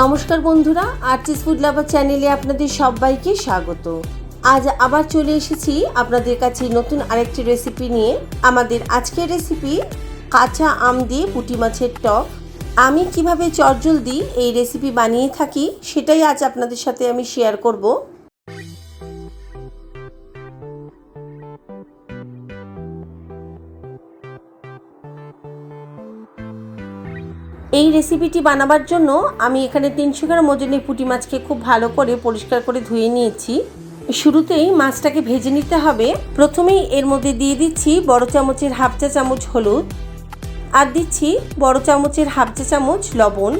নমস্কার বন্ধুরা, arches food lover চ্যানেলে আপনাদের সবাইকে স্বাগত। আজ আবার চলে এসেছি আপনাদের কাছে নতুন আরেকটি রেসিপি নিয়ে। আমাদের আজকের রেসিপি কাঁচা আম দিয়ে পুঁটি মাছের টক। আমি কিভাবে চটজলদি এই রেসিপি বানিয়ে থাকি সেটাই আজ আপনাদের সাথে আমি শেয়ার করব। এই রেসিপিটি বানাবার জন্য আমি এখানে 300 গ্রাম ওজনের পুঁটি মাছকে খুব ভালো করে পরিষ্কার করে ধুয়ে নিয়েছি। শুরুতেই মাছটাকে ভেজে নিতে হবে। প্রথমেই এর মধ্যে দিয়ে দিচ্ছি বড় চামচের হাফ চা চামচ হলুদ, আর দিচ্ছি বড় চামচের হাফ চা চামচ লবণ।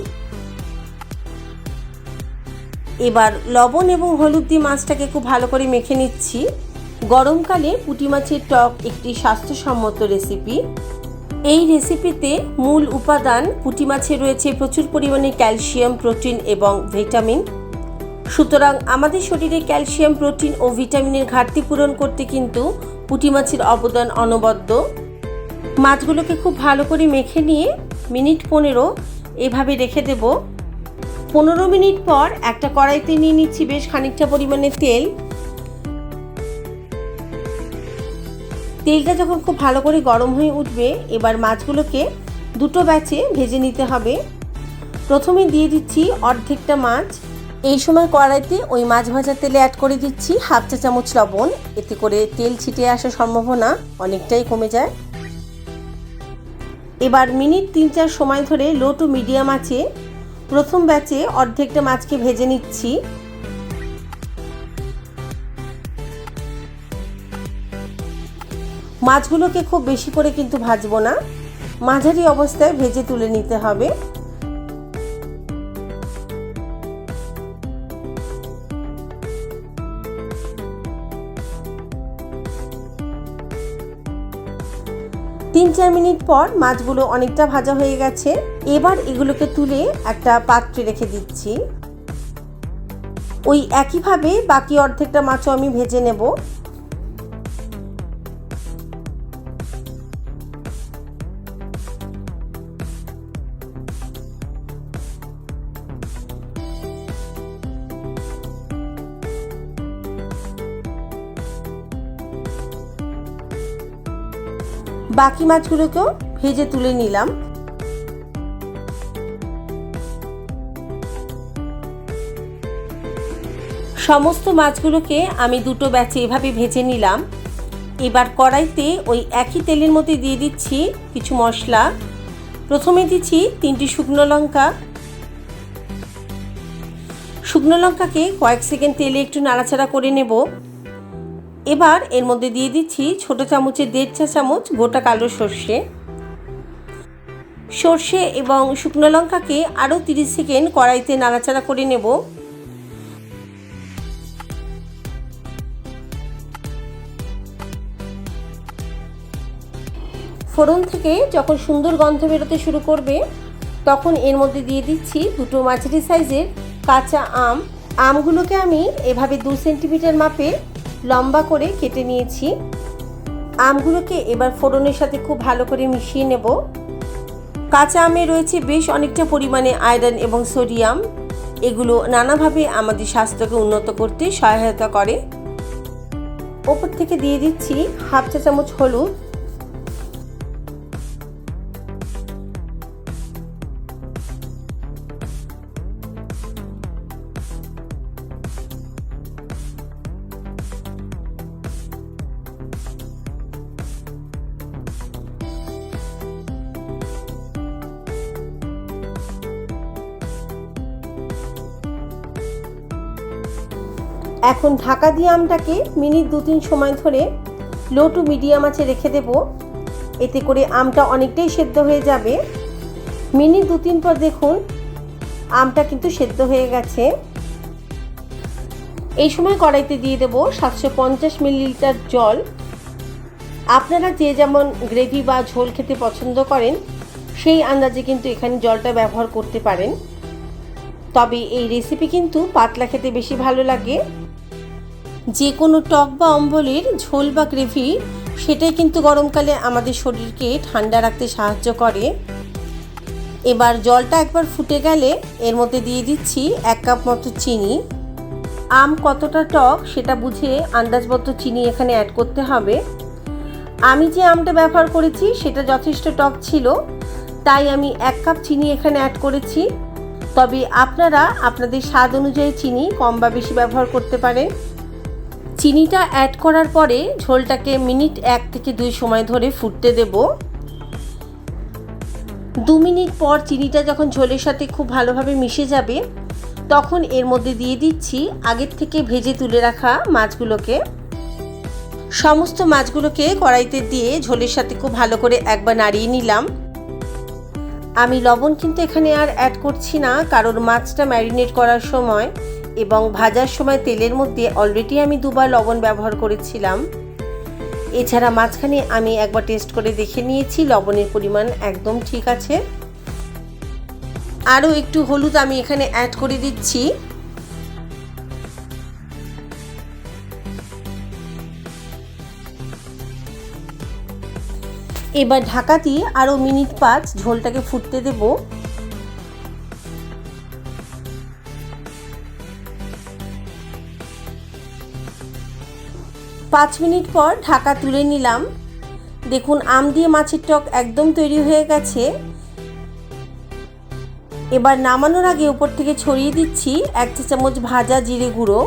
এবার লবণ এবং হলুদ দিয়ে মাছটাকে খুব ভালো করে মেখে নিচ্ছি। গরমকালে পুঁটি মাছের টক একটি স্বাস্থ্যসম্মত রেসিপি। এই রেসিপিতে মূল উপাদান পুঁটি মাছে রয়েছে প্রচুর পরিমাণে ক্যালসিয়াম, প্রোটিন এবং ভিটামিন। সুতরাং আমাদের শরীরে ক্যালসিয়াম, প্রোটিন ও ভিটামিনের ঘাটতি পূরণ করতে কিন্তু পুঁটি মাছের অবদান অনবদ্য। মাছগুলোকে খুব ভালো করে মেখে নিয়ে মিনিট 15 এভাবে রেখে দেব। 15 মিনিট পর একটা কড়াইতে নিয়ে নিচ্ছি বেশ খানিকটা পরিমাণে তেল। তেলটা যখন খুব ভালো করে গরম হয়ে উঠবে, এবার মাছগুলোকে দুটো ব্যাচে ভেজে নিতে হবে। প্রথমে দিয়ে দিচ্ছি অর্ধেকটা মাছ। এই সময় কড়াইতে ওই মাছ ভাজার তেলে অ্যাড করে দিচ্ছি হাফ চা চামচ লবণ। এতে করে তেল ছিটে আসার সম্ভাবনা অনেকটাই কমে যায়। এবার মিনিট 3-4 সময় ধরে লো টু মিডিয়াম আঁচে প্রথম ব্যাচে অর্ধেকটা মাছকে ভেজে নিচ্ছি। মাছগুলোকে খুব বেশি করে কিন্তু ভাজবো না, মাঝারি অবস্থায় ভেজে তুলে নিতে হবে। তিন 4 মিনিট পর মাছগুলো অনেকটা ভাজা হয়ে গেছে। এবার এগুলোকে তুলে একটা পাত্রে রেখে দিচ্ছি। ওই একইভাবে বাকি অর্ধেকটা মাছও আমি ভেজে নেব। বাকি মাছগুলোকেও ভেজে তুলে নিলাম। সমস্ত মাছগুলোকে আমি দুটো ব্যাচে এভাবে ভেজে নিলাম। এবার কড়াইতে ওই একই তেলের মধ্যে দিয়ে দিচ্ছি কিছু মশলা। প্রথমে দিচ্ছি 3টি শুকনো লঙ্কা। শুকনো লঙ্কাকে কয়েক সেকেন্ড তেলে একটু নাড়াচাড়া করে নেব। এবার এর মধ্যে দিয়ে দিচ্ছি ছোট চামচের 1.5 চা চামচ গোটা কালো সর্ষে। সর্ষে এবং শুকনো লঙ্কাকে আরও 30 সেকেন্ড কড়াইতে নাড়াচাড়া করে নেব। ফোড়ন থেকে যখন সুন্দর গন্ধ বেরোতে শুরু করবে, তখন এর মধ্যে দিয়ে দিচ্ছি দুটো মাঝারি সাইজের কাঁচা আম। আমগুলোকে আমি এভাবে 2 সেন্টিমিটার মাপে লম্বা করে কেটে নিয়েছি। আমগুলোকে এবার ফোড়নের সাথে খুব ভালো করে মিশিয়ে নেব। কাঁচা আমে রয়েছে বেশ অনেকটা পরিমাণে আয়রন এবং সোডিয়াম। এগুলো নানাভাবে আমাদের স্বাস্থ্যকে উন্নত করতে সহায়তা করে। ওপর থেকে দিয়ে দিচ্ছি হাফ চা চামচ হলুদ। এখন ঢাকা দিয়ে আমটাকে মিনিট 2-3 সময় ধরে লো টু মিডিয়াম আঁচে রেখে দেব। এতে করে আমটা অনেকটাই সেদ্ধ হয়ে যাবে। মিনিট 2-3 পর দেখুন আমটা কিন্তু সেদ্ধ হয়ে গেছে। এই সময় কড়াইতে দিয়ে দেব 750 মিলিলিটার জল। আপনারা যে যেমন গ্রেভি বা ঝোল খেতে পছন্দ করেন সেই আন্দাজে কিন্তু এখানে জলটা ব্যবহার করতে পারেন। তবে এই রেসিপি কিন্তু পাতলা খেতে বেশি ভালো লাগে। যে কোনো টক বা অম্বলের ঝোল বা গ্রেভি সেটাই কিন্তু গরমকালে আমাদের শরীরকে ঠান্ডা রাখতে সাহায্য করে। এবার জলটা একবার ফুটে গেলে এর মধ্যে দিয়ে দিচ্ছি 1 কাপ মতো চিনি। আম কতটা টক সেটা বুঝে আন্দাজ মতো চিনি এখানে অ্যাড করতে হবে। আমি যে আমটা ব্যবহার করেছি সেটা যথেষ্ট টক ছিল, তাই আমি 1 কাপ চিনি এখানে অ্যাড করেছি। তবে আপনারা আপনাদের স্বাদ অনুযায়ী চিনি কম বা বেশি ব্যবহার করতে পারেন। চিনিটা অ্যাড করার পরে ঝোলটাকে মিনিট 1 থেকে 2 সময় ধরে ফুটতে দেব। 2 মিনিট পর চিনিটা যখন ঝোলের সাথে খুব ভালোভাবে মিশে যাবে, তখন এর মধ্যে দিয়ে দিচ্ছি আগের থেকে ভেজে তুলে রাখা মাছগুলোকে। সমস্ত মাছগুলোকে কড়াইতে দিয়ে ঝোলের সাথে খুব ভালো করে একবার নাড়িয়ে নিলাম। আমি লবণ কিন্তু এখানে আর অ্যাড করছি না, কারণ মাছটা ম্যারিনেট করার সময় এবং ভাজার সময় তেলের মধ্যে অলরেডি আমি 2 বার লবণ ব্যবহার করেছিলাম। এছাড়া মাঝখানে আমি একবার টেস্ট করে দেখে নিয়েছি, লবণের পরিমাণ একদম ঠিক আছে। আরও একটু হলুদ আমি এখানে অ্যাড করে দিচ্ছি। এবার ঢাকা দিয়ে আরও মিনিট 5 ঝোলটাকে ফুটতে দেব। পাঁচ মিনিট পর ঢাকা তুলে নিলাম। দেখুন আম দিয়ে মাছের টক একদম তৈরি হয়ে গেছে। এবার নামানোর আগে উপর থেকে ছড়িয়ে দিচ্ছি 1 চা চামচ ভাজা জিরে গুঁড়ো।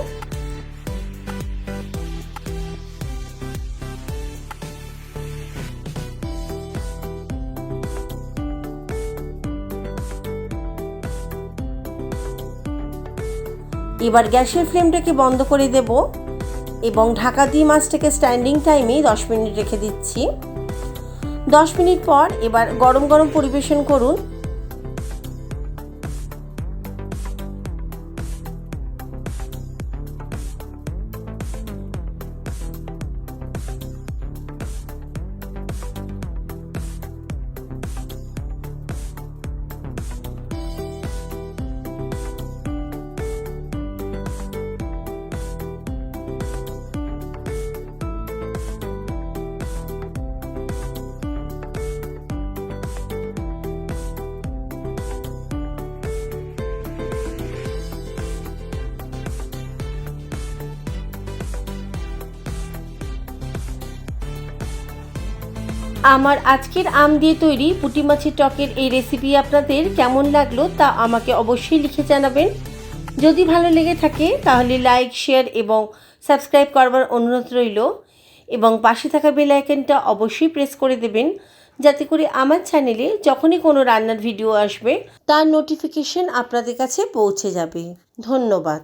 এবার গ্যাসের ফ্লেমটাকে বন্ধ করে দেব এবং ঢাকা দিয়ে মাছটাকে স্ট্যান্ডিং টাইমে 10 মিনিট রেখে দিচ্ছি। 10 মিনিট পর এবার গরম গরম পরিবেশন করুন। আমার আজকের আম দিয়ে তৈরি পুঁটি মাছের টকের এই রেসিপি আপনাদের কেমন লাগলো তা আমাকে অবশ্যই লিখে জানাবেন। যদি ভালো লেগে থাকে তাহলে লাইক, শেয়ার এবং সাবস্ক্রাইব করবার অনুরোধ রইল এবং পাশে থাকা বেল আইকনটা অবশ্যই প্রেস করে দেবেন, যাতে করে আমার চ্যানেলে যখনই কোনো রান্নার ভিডিও আসবে তার নোটিফিকেশন আপনাদের কাছে পৌঁছে যাবে। ধন্যবাদ।